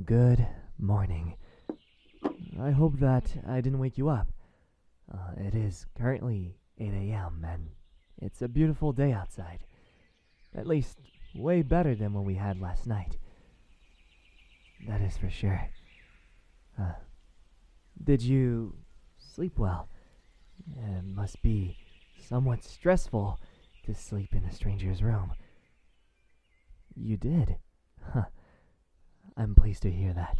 Good morning. I hope that I didn't wake you up. It is currently 8 a.m. and it's a beautiful day outside. At least, way better than what we had last night. That is for sure. Did you sleep well? It must be somewhat stressful to sleep in a stranger's room. You did? Huh. I'm pleased to hear that.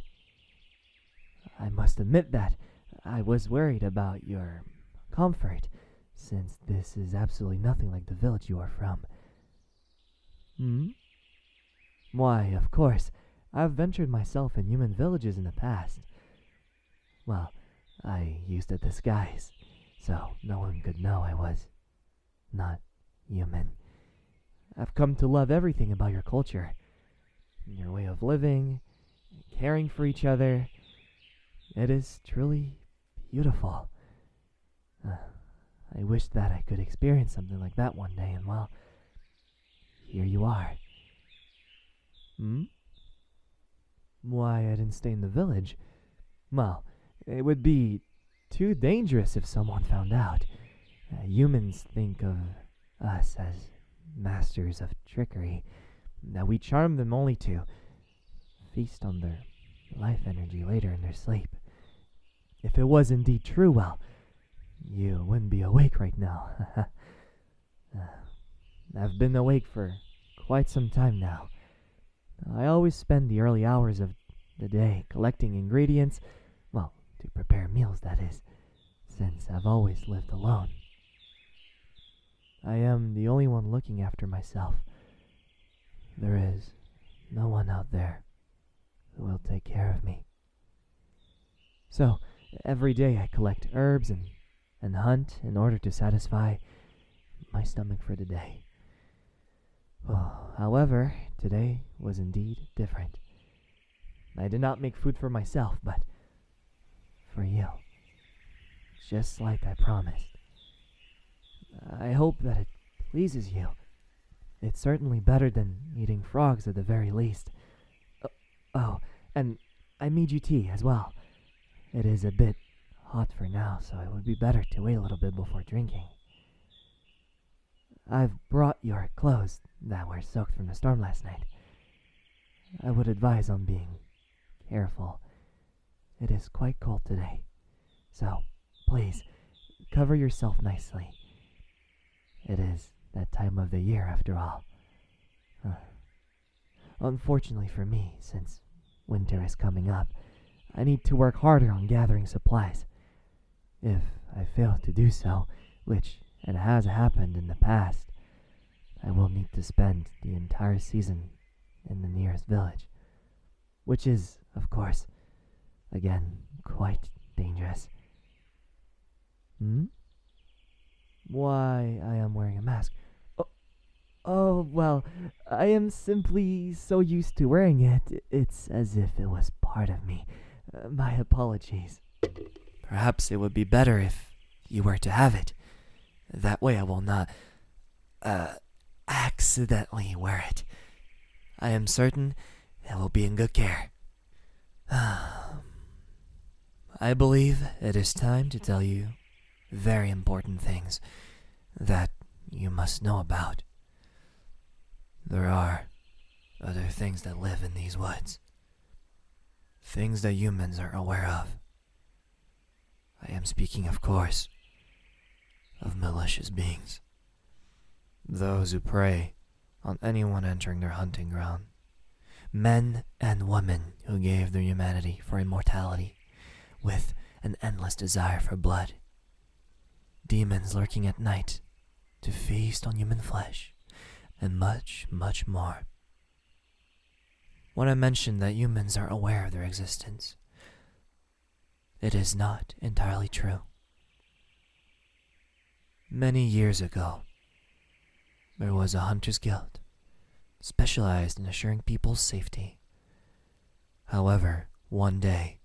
I must admit that I was worried about your comfort, since this is absolutely nothing like the village you are from. Why, of course, I've ventured myself in human villages in the past. Well, I used a disguise, so no one could know I was not human. I've come to love everything about your culture. Your way of living, caring for each other. It is truly beautiful. I wish that I could experience something like that one day, and well, here you are. Why I didn't stay in the village? Well, it would be too dangerous if someone found out. Humans think of us as masters of trickery, that we charm them only to feast on their life energy later in their sleep. If it was indeed true, well, you wouldn't be awake right now. I've been awake for quite some time now. I always spend the early hours of the day collecting ingredients, well, to prepare meals, that is, since I've always lived alone. I am the only one looking after myself. There is no one out there who will take care of me. So, every day I collect herbs and hunt in order to satisfy my stomach for the day. However, today was indeed different. I did not make food for myself, but for you. Just like I promised. I hope that it pleases you. It's certainly better than eating frogs at the very least. Oh, and I made you tea as well. It is a bit hot for now, so it would be better to wait a little bit before drinking. I've brought your clothes that were soaked from the storm last night. I would advise on being careful. It is quite cold today, so please cover yourself nicely. It is that time of the year after all. Unfortunately for me, since winter is coming up, I need to work harder on gathering supplies. If I fail to do so, which it has happened in the past, I will need to spend the entire season in the nearest village, which is, of course, again, quite dangerous. Why I am wearing a mask? Oh, well, I am simply so used to wearing it, it's as if it was part of me. My apologies. Perhaps it would be better if you were to have it. That way I will not, accidentally wear it. I am certain it will be in good care. I believe it is time to tell you very important things that you must know about. There are other things that live in these woods. Things that humans are aware of. I am speaking, of course, of malicious beings. Those who prey on anyone entering their hunting ground. Men and women who gave their humanity for immortality, with an endless desire for blood. Demons lurking at night to feast on human flesh, and much, much more. When I mention that humans are aware of their existence, it is not entirely true. Many years ago, there was a hunters' guild, specialized in assuring people's safety. However, one day,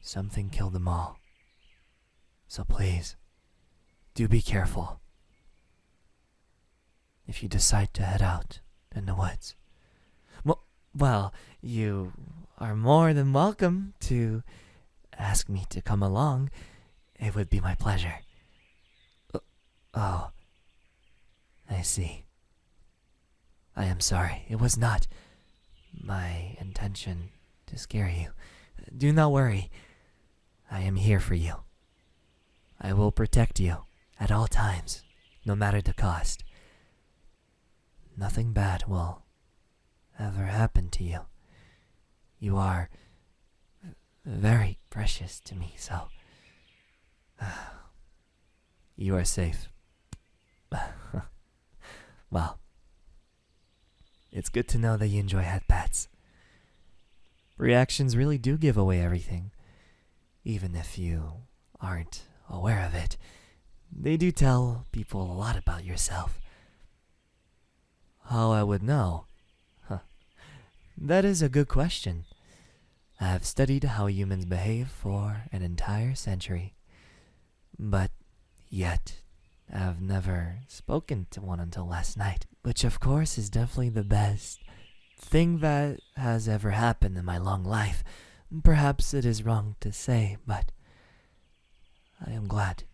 something killed them all. So please, do be careful. If you decide to head out in the woods. Well, you are more than welcome to ask me to come along. It would be my pleasure. Oh, I see. I am sorry. It was not my intention to scare you. Do not worry. I am here for you. I will protect you at all times, no matter the cost. Nothing bad will ever happen to you. You are very precious to me, so you are safe. Well, it's good to know that you enjoy head pats. Reactions really do give away everything, even if you aren't aware of it. They do tell people a lot about yourself. How I would know? That is a good question. I have studied how humans behave for an entire century, but yet I've never spoken to one until last night, which of course is definitely the best thing that has ever happened in my long life. Perhaps it is wrong to say, but I am glad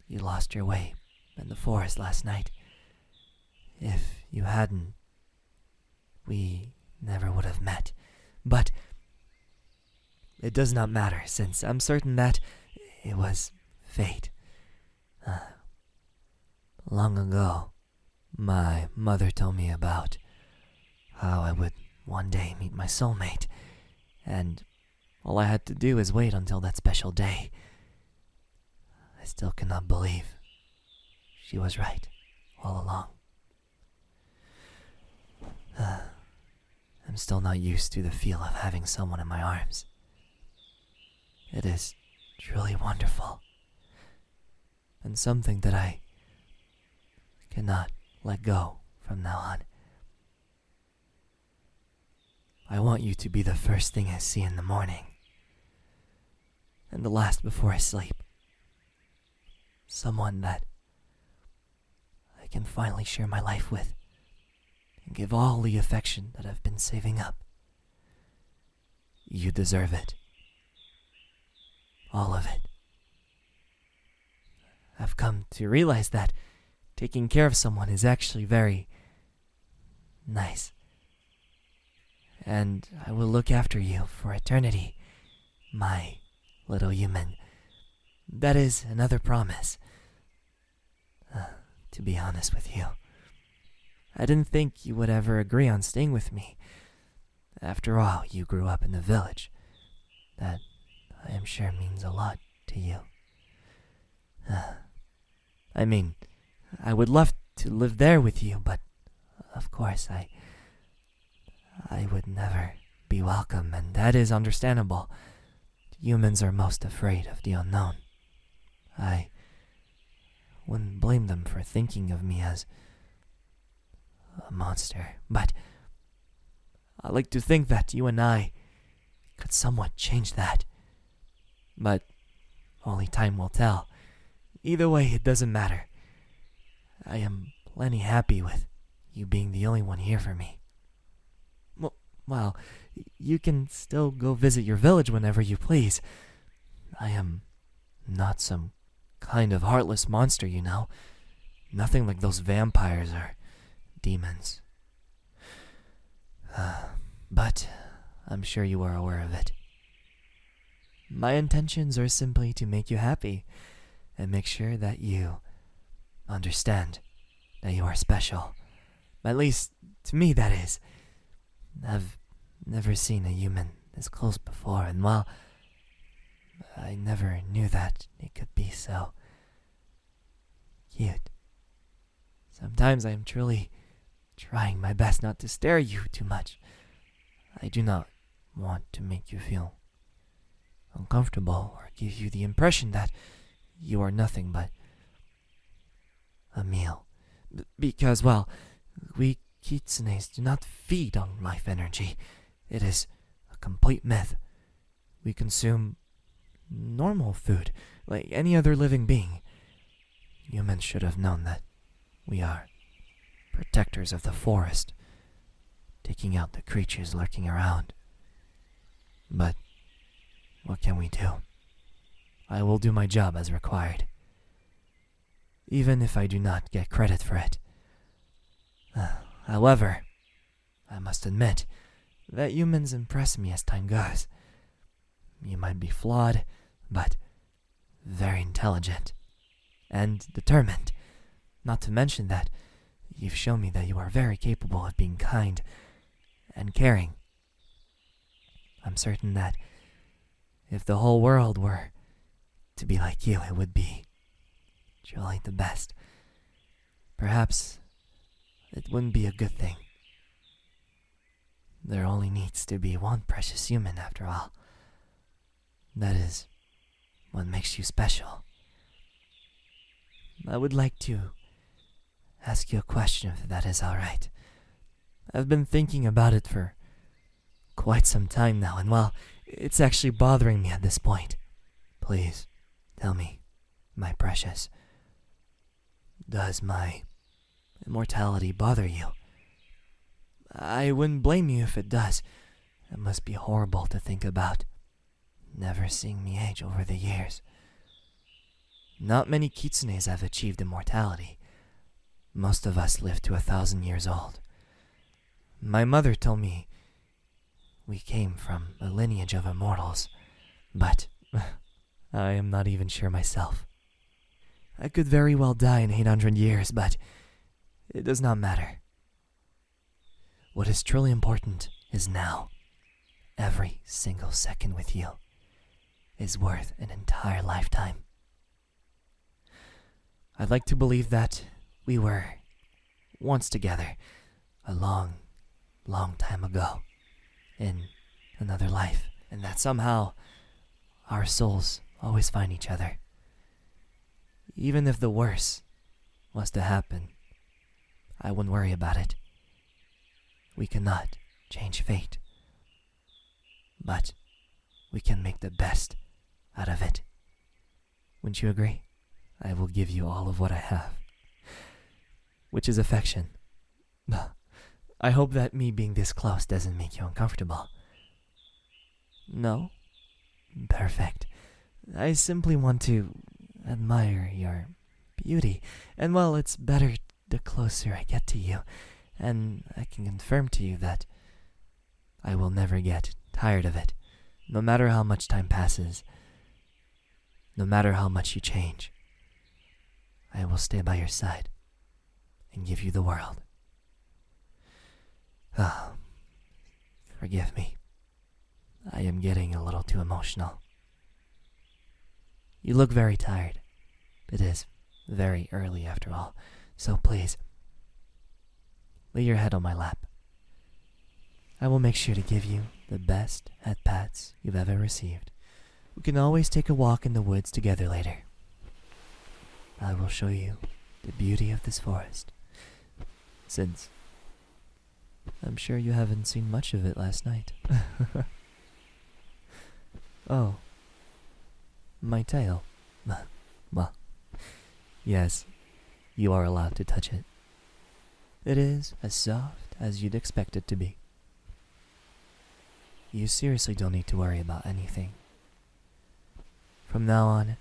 you lost your way in the forest last night. If you hadn't, we never would have met. But it does not matter, since I'm certain that it was fate. Long ago, my mother told me about how I would one day meet my soulmate, and all I had to do is wait until that special day. I still cannot believe she was right all along. I'm still not used to the feel of having someone in my arms. It is truly wonderful, and something that I cannot let go from now on. I want you to be the first thing I see in the morning, and the last before I sleep. Someone that I can finally share my life with and give all the affection that I've been saving up. You deserve it. All of it. I've come to realize that taking care of someone is actually very nice. And I will look after you for eternity, my little human. That is another promise. To be honest with you, I didn't think you would ever agree on staying with me. After all, you grew up in the village. That, I am sure, means a lot to you. I mean, I would love to live there with you, but of course I would never be welcome, and that is understandable. Humans are most afraid of the unknown. I wouldn't blame them for thinking of me as a monster, but I like to think that you and I could somewhat change that. But only time will tell. Either way, it doesn't matter. I am plenty happy with you being the only one here for me. Well, you can still go visit your village whenever you please. I am not some kind of heartless monster, you know. Nothing like those vampires or demons. But I'm sure you are aware of it. My intentions are simply to make you happy and make sure that you understand that you are special. At least, to me, that is. I've never seen a human this close before, and well, I never knew that it could be so cute. Sometimes I am truly trying my best not to stare at you too much. I do not want to make you feel uncomfortable or give you the impression that you are nothing but a meal. Because, well, we kitsunes do not feed on life energy. It is a complete myth. We consume normal food, like any other living being. Humans should have known that we are protectors of the forest. taking out the creatures lurking around. But what can we do? I will do my job as required, even if I do not get credit for it. However, I must admit that humans impress me as time goes. You might be flawed, but very intelligent and determined. Not to mention that you've shown me that you are very capable of being kind and caring. I'm certain that if the whole world were to be like you, it would be truly the best. Perhaps it wouldn't be a good thing. There only needs to be one precious human after all. That is what makes you special. I would like to ask you a question, if that is all right. I've been thinking about it for quite some time now, and well, it's actually bothering me at this point. Please, tell me, my precious, does my immortality bother you? I wouldn't blame you if it does. It must be horrible to think about, never seeing me age over the years. Not many kitsunes have achieved immortality. Most of us live to 1,000 years old. My mother told me we came from a lineage of immortals, but I am not even sure myself. I could very well die in 800 years, but it does not matter. What is truly important is now. Every single second with you is worth an entire lifetime. I'd like to believe that we were once together a long, long time ago in another life, and that somehow our souls always find each other. Even if the worst was to happen, I wouldn't worry about it. We cannot change fate, but we can make the best out of it. Wouldn't you agree? I will give you all of what I have, which is affection. I hope that me being this close doesn't make you uncomfortable. No? Perfect. I simply want to admire your beauty, and well, it's better the closer I get to you, and I can confirm to you that I will never get tired of it, no matter how much time passes, no matter how much you change. I will stay by your side and give you the world. Oh, forgive me. I am getting a little too emotional. You look very tired. It is very early after all, so please, lay your head on my lap. I will make sure to give you the best head pats you've ever received. We can always take a walk in the woods together later. I will show you the beauty of this forest, since I'm sure you haven't seen much of it last night. Oh, my tail. Well, yes, you are allowed to touch it. It is as soft as you'd expect it to be. You seriously don't need to worry about anything. From now on,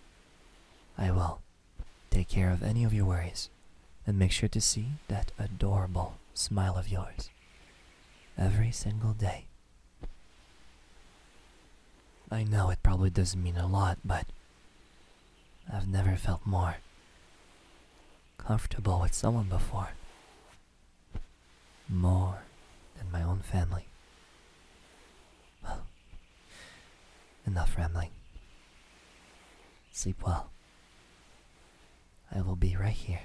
I will take care of any of your worries and make sure to see that adorable smile of yours every single day. I know it probably doesn't mean a lot, but I've never felt more comfortable with someone before. More than my own family. Well, enough rambling. Sleep well. I will be right here.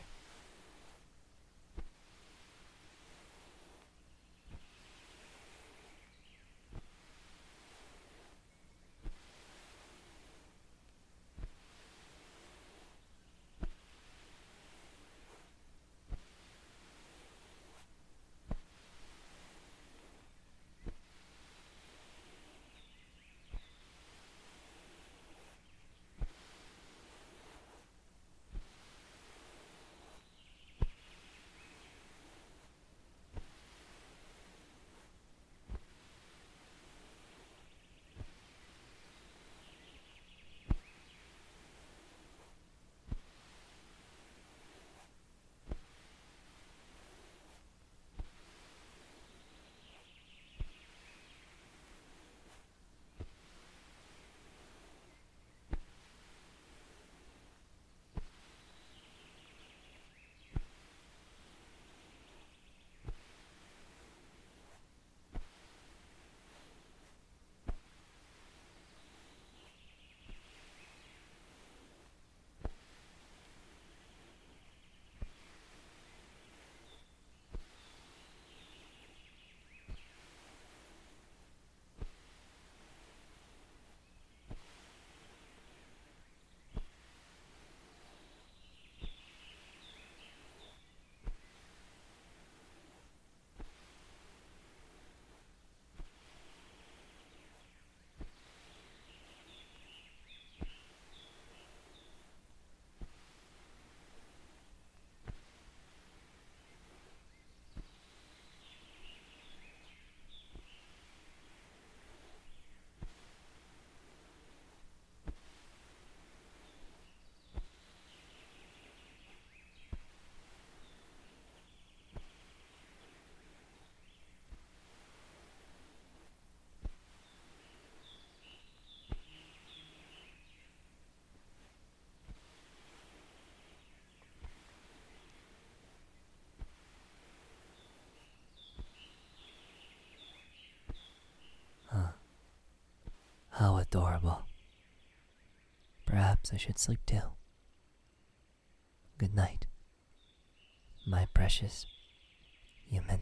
How adorable. Perhaps I should sleep too. Good night, my precious human.